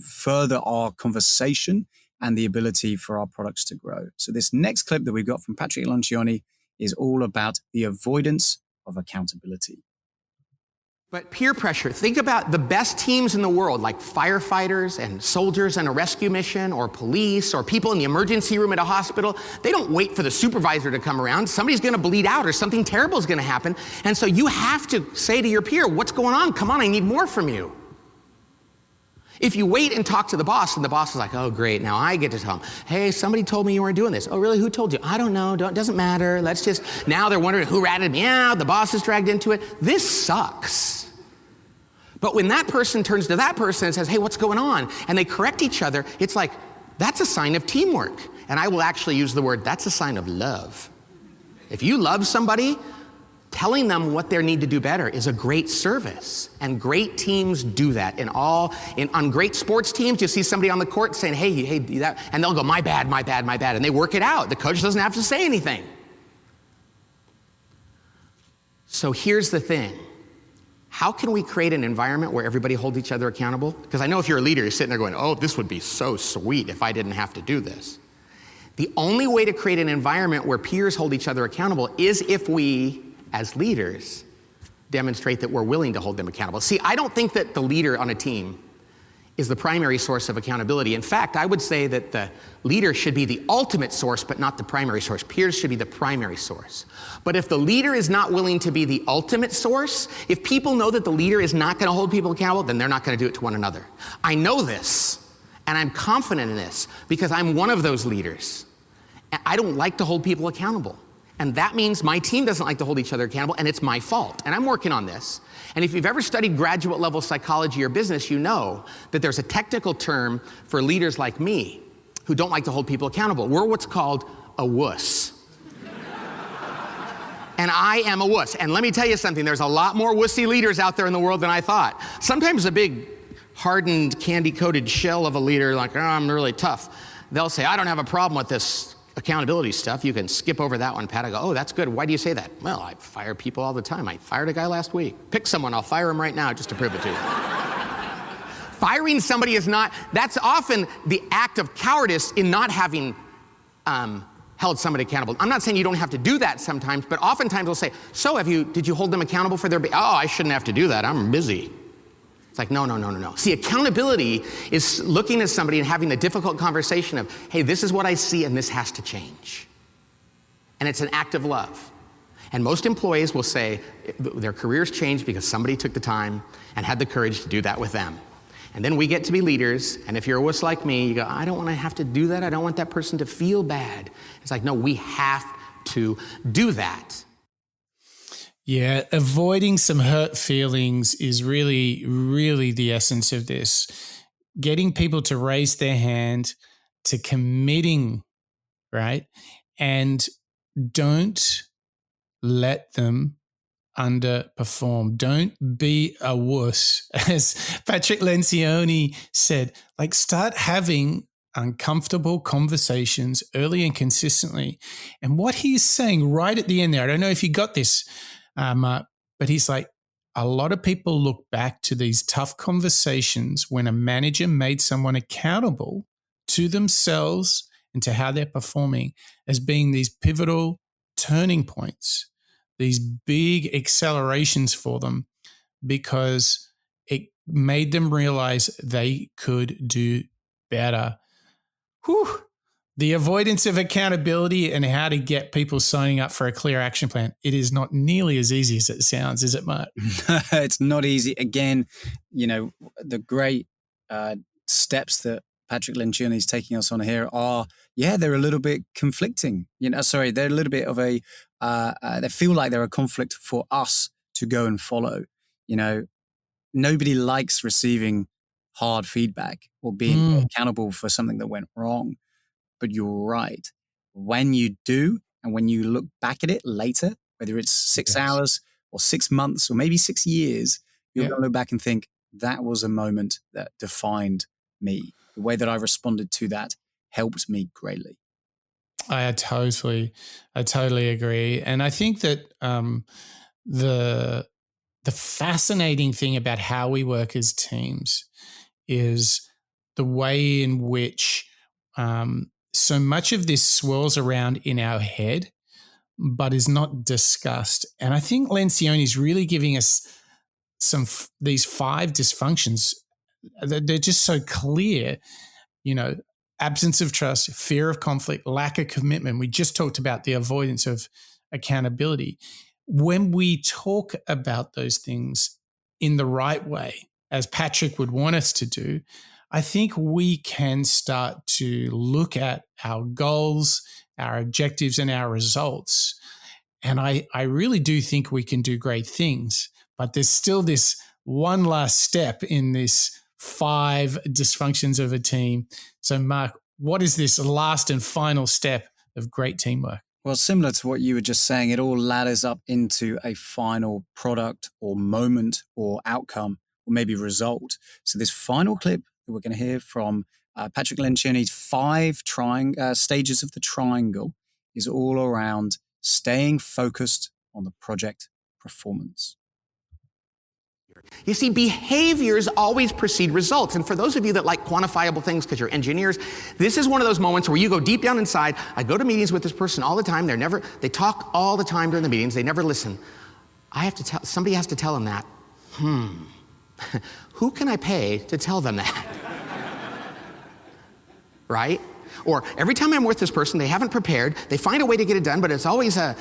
further our conversation and the ability for our products to grow. So this next clip that we've got from Patrick Lencioni is all about the avoidance of accountability. But peer pressure, think about the best teams in the world, like firefighters and soldiers on a rescue mission, or police, or people in the emergency room at a hospital. They don't wait for the supervisor to come around. Somebody's going to bleed out or something terrible is going to happen. And so you have to say to your peer, what's going on? Come on, I need more from you. If you wait and talk to the boss, and the boss is like, oh, great, now I get to tell him, hey, somebody told me you weren't doing this. Oh, really? Who told you? I don't know. Doesn't matter. Now they're wondering who ratted me out. The boss is dragged into it. This sucks. But when that person turns to that person and says, hey, what's going on? And they correct each other, it's like, that's a sign of teamwork. And I will actually use the word, that's a sign of love. If you love somebody, telling them what they need to do better is a great service. And great teams do that. On great sports teams, you see somebody on the court saying, hey, that, and they'll go, my bad. And they work it out. The coach doesn't have to say anything. So here's the thing. How can we create an environment where everybody holds each other accountable? Because I know if you're a leader, you're sitting there going, oh, this would be so sweet if I didn't have to do this. The only way to create an environment where peers hold each other accountable is if we, as leaders, demonstrate that we're willing to hold them accountable. See, I don't think that the leader on a team is the primary source of accountability. In fact, I would say that the leader should be the ultimate source, but not the primary source. Peers should be the primary source. But if the leader is not willing to be the ultimate source, if people know that the leader is not going to hold people accountable, then they're not going to do it to one another. I know this, and I'm confident in this, because I'm one of those leaders. And I don't like to hold people accountable. And that means my team doesn't like to hold each other accountable, and it's my fault. And I'm working on this. And if you've ever studied graduate level psychology or business, you know that there's a technical term for leaders like me who don't like to hold people accountable. We're what's called a wuss. and I am a wuss. And let me tell you something, there's a lot more wussy leaders out there in the world than I thought. Sometimes a big, hardened, candy-coated shell of a leader, like, oh, I'm really tough. They'll say, I don't have a problem with this accountability stuff. You can skip over that one, Pat. I go, oh, that's good. Why do you say that? Well, I fire people all the time. I fired a guy last week. Pick someone, I'll fire him right now just to prove it to you. Firing somebody is not, that's often the act of cowardice in not having held somebody accountable. I'm not saying you don't have to do that sometimes, but oftentimes we'll say, so did you hold them accountable for their, oh, I shouldn't have to do that, I'm busy. It's like, no. See, accountability is looking at somebody and having a difficult conversation of, hey, this is what I see and this has to change. And it's an act of love. And most employees will say their careers changed because somebody took the time and had the courage to do that with them. And then we get to be leaders, and if you're a wuss like me, you go, I don't want to have to do that. I don't want that person to feel bad. It's like, no, we have to do that. Yeah, avoiding some hurt feelings is really, really the essence of this. Getting people to raise their hand, to committing, right? And don't let them underperform. Don't be a wuss. As Patrick Lencioni said, like, start having uncomfortable conversations early and consistently. And what he's saying right at the end there, I don't know if you got this, Mark, but he's like, a lot of people look back to these tough conversations when a manager made someone accountable to themselves and to how they're performing as being these pivotal turning points, these big accelerations for them, because it made them realize they could do better. Whew. The avoidance of accountability and how to get people signing up for a clear action plan. It is not nearly as easy as it sounds, is it, Mark? It's not easy. Again, the great steps that Patrick Lencioni is taking us on here are, they're a little bit conflicting. They're a little bit of a, they feel like they're a conflict for us to go and follow. Nobody likes receiving hard feedback or being accountable for something that went wrong. But you're right. When you do, and when you look back at it later, whether it's 6 hours or 6 months or maybe 6 years, you're going to look back and think, that was a moment that defined me. The way that I responded to that helped me greatly. I totally agree. And I think that the fascinating thing about how we work as teams is the way in which so much of this swirls around in our head, but is not discussed. And I think Lencioni is really giving us these 5 dysfunctions. They're just so clear, absence of trust, fear of conflict, lack of commitment. We just talked about the avoidance of accountability. When we talk about those things in the right way, as Patrick would want us to do, I think we can start to look at our goals, our objectives, and our results. And I really do think we can do great things, but there's still this one last step in this 5 dysfunctions of a team. So, Mark, what is this last and final step of great teamwork? Well, similar to what you were just saying, it all ladders up into a final product or moment or outcome or maybe result. So this final clip that we're going to hear from Patrick Lencioni's 5 stages of the triangle is all around staying focused on the project performance. You see, behaviors always precede results. And for those of you that like quantifiable things because you're engineers, this is one of those moments where you go deep down inside. I go to meetings with this person all the time. They talk all the time during the meetings. They never listen. Somebody has to tell them that. Who can I pay to tell them that? Right? Or every time I'm with this person, they haven't prepared. They find a way to get it done, but it's always a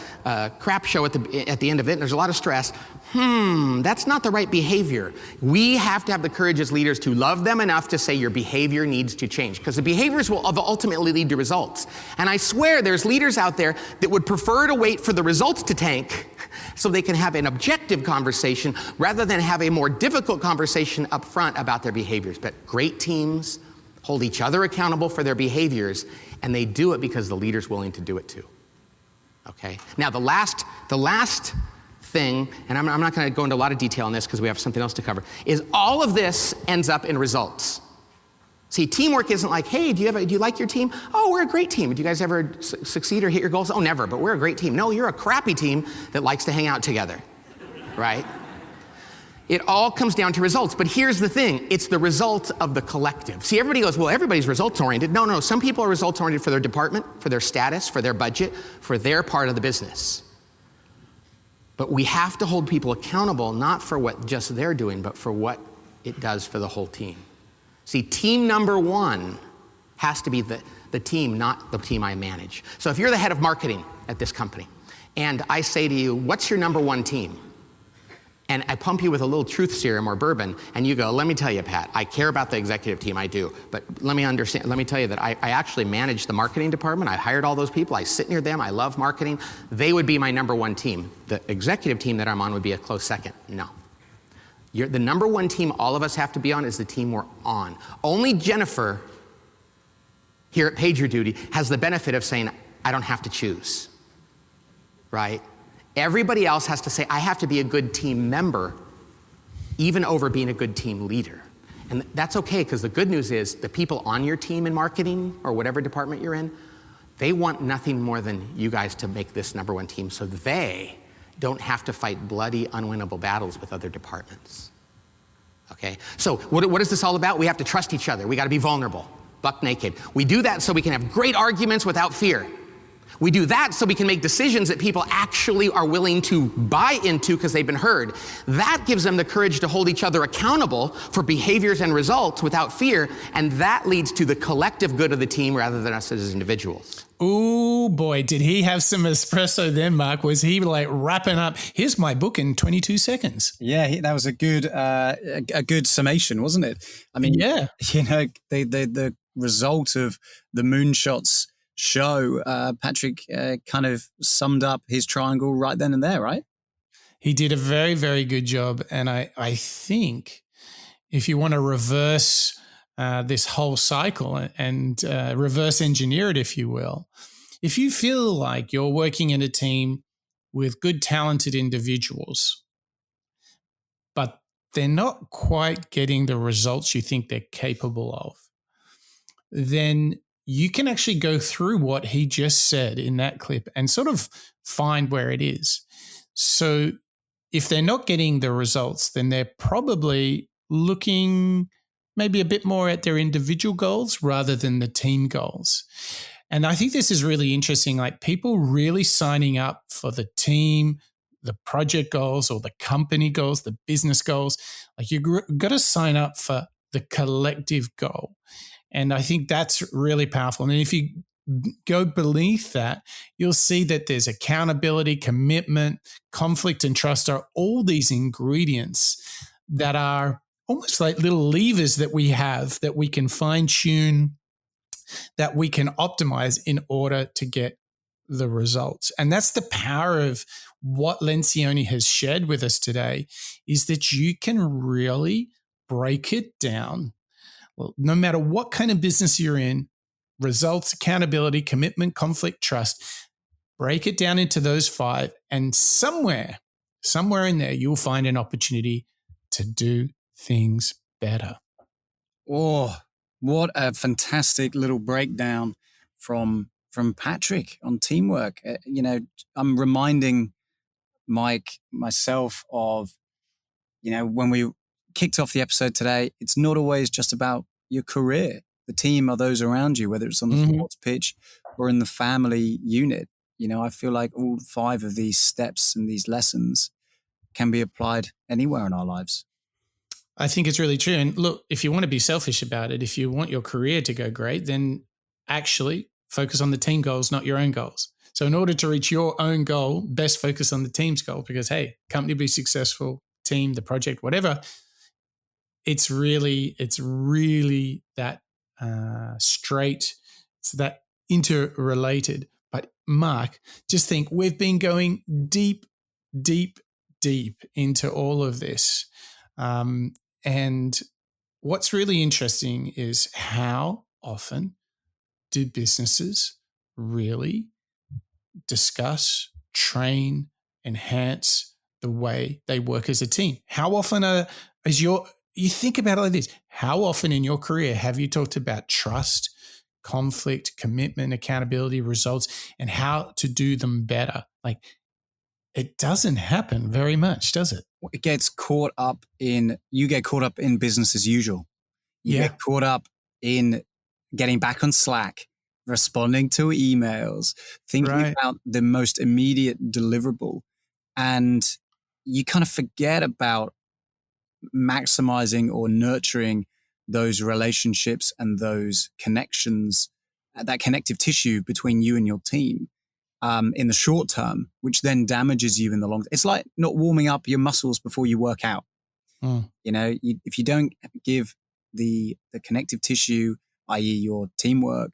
crap show at the end of it, and there's a lot of stress. That's not the right behavior. We have to have the courage as leaders to love them enough to say your behavior needs to change, because the behaviors will ultimately lead to results. And I swear there's leaders out there that would prefer to wait for the results to tank so they can have an objective conversation rather than have a more difficult conversation up front about their behaviors. But great teams hold each other accountable for their behaviors, and they do it because the leader's willing to do it too. Okay. Now the last thing, and I'm not going to go into a lot of detail on this because we have something else to cover, is all of this ends up in results. See, teamwork isn't like, hey, do you like your team? Oh, we're a great team. Do you guys ever succeed or hit your goals? Oh, never, but we're a great team. No, you're a crappy team that likes to hang out together, right? It all comes down to results, but here's the thing. It's the result of the collective. See, everybody goes, well, everybody's results-oriented. No, some people are results-oriented for their department, for their status, for their budget, for their part of the business. But we have to hold people accountable, not for what just they're doing, but for what it does for the whole team. See, team number one has to be the team, not the team I manage. So if you're the head of marketing at this company, and I say to you, what's your number one team? And I pump you with a little truth serum or bourbon, and you go, let me tell you, Pat, I care about the executive team, I do. But let me tell you that I actually manage the marketing department. I hired all those people. I sit near them. I love marketing. They would be my number one team. The executive team that I'm on would be a close second. No. The number one team all of us have to be on is the team we're on. Only Jennifer here at PagerDuty has the benefit of saying, I don't have to choose, right? Everybody else has to say, I have to be a good team member, even over being a good team leader. And that's okay, because the good news is the people on your team in marketing or whatever department you're in, they want nothing more than you guys to make this number one team so they don't have to fight bloody, unwinnable battles with other departments. Okay? So what is this all about? We have to trust each other. We got to be vulnerable, buck naked. We do that so we can have great arguments without fear. We do that so we can make decisions that people actually are willing to buy into because they've been heard. That gives them the courage to hold each other accountable for behaviors and results without fear, and that leads to the collective good of the team rather than us as individuals. Oh boy, did he have some espresso then, Mark? Was he like wrapping up, here's my book in 22 seconds? Yeah, that was a good summation, wasn't it? I mean, yeah, the result of the Moonshots show, Patrick kind of summed up his triangle right then and there, right? He did a very, very good job. And I think if you want to reverse this whole cycle and reverse engineer it, if you will, if you feel like you're working in a team with good, talented individuals, but they're not quite getting the results you think they're capable of, then you can actually go through what he just said in that clip and sort of find where it is. So if they're not getting the results, then they're probably looking maybe a bit more at their individual goals rather than the team goals. And I think this is really interesting, like people really signing up for the team, the project goals or the company goals, the business goals. Like you've got to sign up for the collective goal. And I think that's really powerful. And if you go beneath that, you'll see that there's accountability, commitment, conflict, and trust are all these ingredients that are almost like little levers that we have that we can fine tune, that we can optimize in order to get the results. And that's the power of what Lencioni has shared with us today, is that you can really break it down. Well, no matter what kind of business you're in, results, accountability, commitment, conflict, trust, break it down into those 5, and somewhere in there, you'll find an opportunity to do things better. Oh, what a fantastic little breakdown from Patrick on teamwork. I'm reminding myself of, when we kicked off the episode today, it's not always just about your career. The team are those around you, whether it's on the sports pitch or in the family unit. I feel like all 5 of these steps and these lessons can be applied anywhere in our lives. I think it's really true. And look, if you want to be selfish about it, if you want your career to go great, then actually focus on the team goals, not your own goals. So in order to reach your own goal, best focus on the team's goal, because, hey, company be successful, team, the project, whatever. It's really that straight, it's that interrelated. But Mark, just think, we've been going deep into all of this. And what's really interesting is how often do businesses really discuss, train, enhance the way they work as a team. How often you think about it like this, how often in your career have you talked about trust, conflict, commitment, accountability, results, and how to do them better? Like, it doesn't happen very much, does it? You get caught up in business as usual. You Yeah. get caught up in getting back on Slack, responding to emails, thinking Right. about the most immediate deliverable. And you kind of forget about maximizing or nurturing those relationships and those connections, that connective tissue between you and your team in the short term, which then damages you in the long. It's like not warming up your muscles before you work out. Mm. If you don't give the connective tissue, i.e. your teamwork,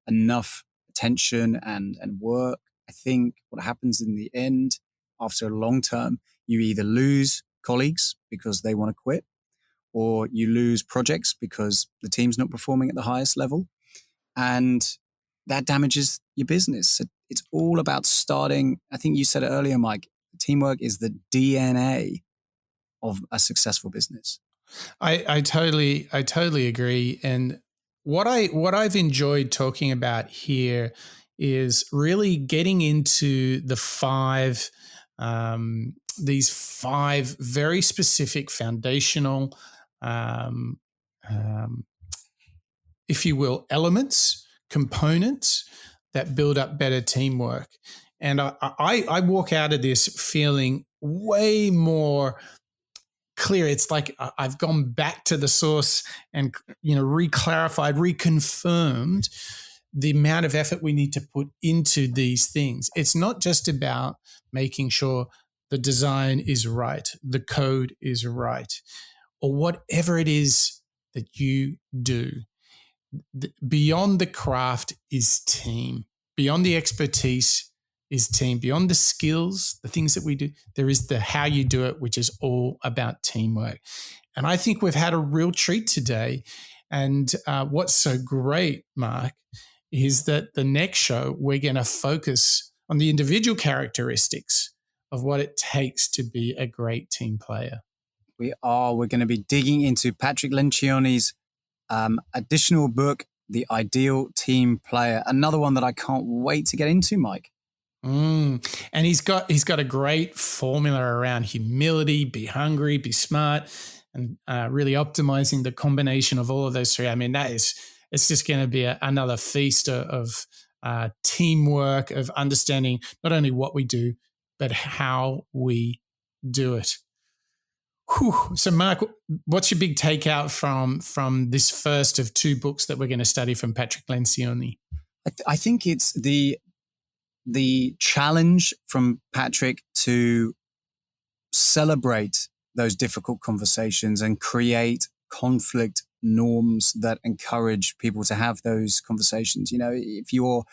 enough attention and work, I think what happens in the end, after a long term, you either lose colleagues because they want to quit, or you lose projects because the team's not performing at the highest level. And that damages your business. So it's all about starting. I think you said it earlier, Mike, teamwork is the DNA of a successful business. I totally agree. And what I've enjoyed talking about here is really getting into these five very specific foundational, if you will, elements, components that build up better teamwork. And I walk out of this feeling way more clear. It's like I've gone back to the source and reclarified, reconfirmed the amount of effort we need to put into these things. It's not just about making sure the design is right, the code is right, or whatever it is that you do. Beyond the craft is team. Beyond the expertise is team. Beyond the skills, the things that we do, there is the how you do it, which is all about teamwork. And I think we've had a real treat today. And what's so great, Mark, is that the next show, we're going to focus on the individual characteristics of what it takes to be a great team player. We're going to be digging into Patrick Lencioni's additional book, The Ideal Team Player. Another one that I can't wait to get into, Mike. And he's got a great formula around humility, be hungry, be smart, and really optimizing the combination of all of those three. I mean, it's just going to be another feast of teamwork, of understanding not only what we do, but how we do it. Whew. So, Mark, what's your big takeout from this first of two books that we're going to study from Patrick Lencioni? I think it's the challenge from Patrick to celebrate those difficult conversations and create conflict norms that encourage people to have those conversations. If you're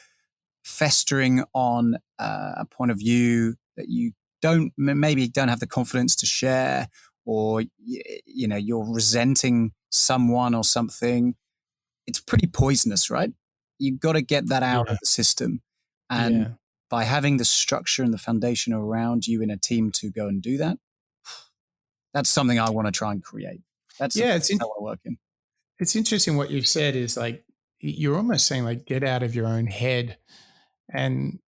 festering on a point of view that you maybe don't have the confidence to share, or you're resenting someone or something, it's pretty poisonous, right? You've got to get that out of the system. And by having the structure and the foundation around you in a team to go and do that, that's something I want to try and create. That's how I work in. It's interesting what you've said is like, you're almost saying like, get out of your own head and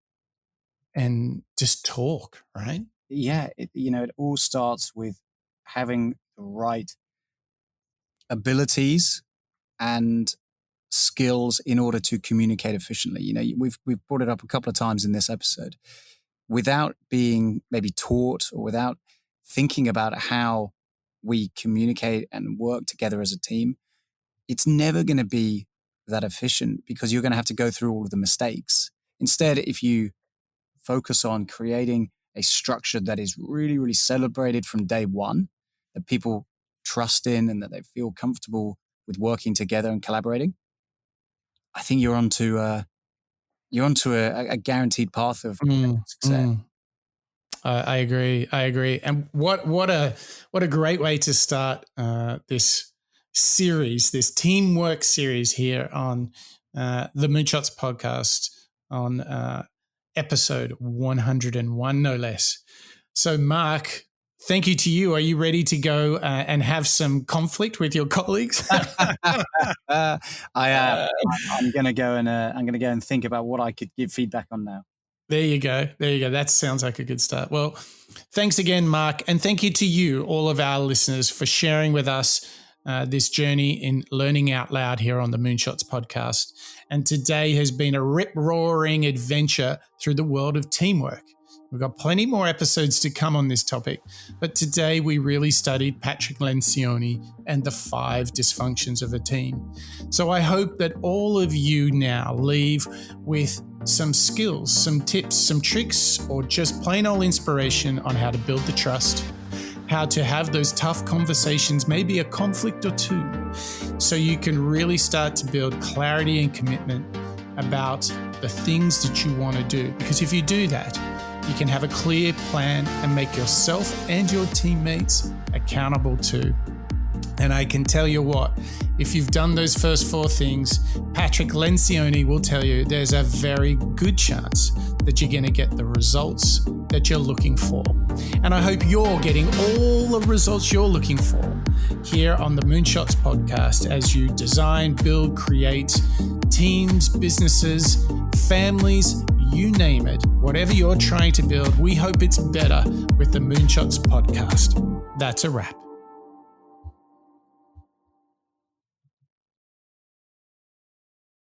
just talk, right? Yeah. It all starts with having the right abilities and skills in order to communicate efficiently. We've brought it up a couple of times in this episode. Without being maybe taught or without thinking about how we communicate and work together as a team, it's never going to be that efficient because you're going to have to go through all of the mistakes. Instead, if you focus on creating a structure that is really, really celebrated from day one, that people trust in and that they feel comfortable with working together and collaborating, I think you're onto a guaranteed path of success. I agree. And what a great way to start this series, this teamwork series here on the Moonshots podcast on episode 101, no less. So, Mark, thank you to you. Are you ready to go and have some conflict with your colleagues? I am. I'm going to go and think about what I could give feedback on now. There you go. That sounds like a good start. Well, thanks again, Mark. And thank you to you, all of our listeners, for sharing with us this journey in learning out loud here on the Moonshots podcast. And today has been a rip-roaring adventure through the world of teamwork. We've got plenty more episodes to come on this topic, but today we really studied Patrick Lencioni and the 5 dysfunctions of a team. So I hope that all of you now leave with some skills, some tips, some tricks, or just plain old inspiration on how to build the trust, how to have those tough conversations, maybe a conflict or two, so you can really start to build clarity and commitment about the things that you want to do. Because if you do that, you can have a clear plan and make yourself and your teammates accountable too. And I can tell you what, if you've done those first 4 things, Patrick Lencioni will tell you there's a very good chance that you're going to get the results that you're looking for. And I hope you're getting all the results you're looking for here on the Moonshots podcast as you design, build, create teams, businesses, families, you name it. Whatever you're trying to build, we hope it's better with the Moonshots podcast. That's a wrap.